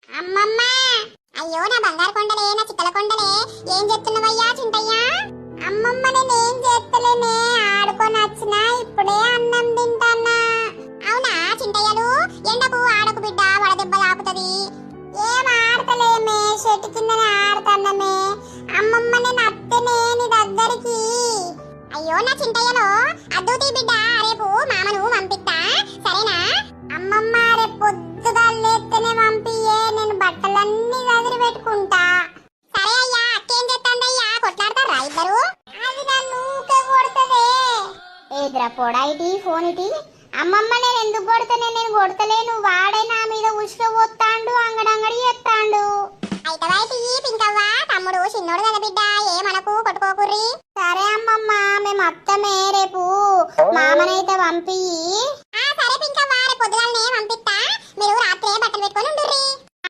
అమ్మమ్మ, అయ్యో నా బంగారు కొండలే, నా చిక్కల కొండలే, ఏం చెప్తున్నావయ్యా చింటయ్యా? అమ్మమ్మ నేనేం చేస్తలేనే, ఆడుకొని వచ్చినా, ఇప్పుడే అన్నం తింటానా. అవునా చింటయ్యలు, ఎండకు ఆడకు బిడ్డ, వడదెబ్బ తాకుతది. ఏం ఆడతలేమే, చెట్టు కిందనే ఆడుతాన్నమే. అమ్మమ్మ నేను అత్తనే నీ దగ్గరికి. అయ్యో నా చింటయ్యలో, అద్దుతీ బిడ్డ, రేపు మామను పంపిస్తా, సరేనా? అమ్మమ్మ రేపు పొద్దుగా లేస్తేనే పంపియే, నేను బట్టలన్నీ చదిరి పెట్టుకుంటా. సరే అయ్యా, అక్కేం చెప్తాందయ్యా, కొట్లాడతారా ఇద్దరు? అది నన్ను ఊకే కొడుతదే. ఏద్రా పోడా, ఇటీ ఫోన్ ఇటీ. అమ్మమ్మ నేను ఎందుకు కొడతానే, నేను కొడతలే, నువ్వు వాడే నా మీద ఉసుక పోతాండు అంగడంగ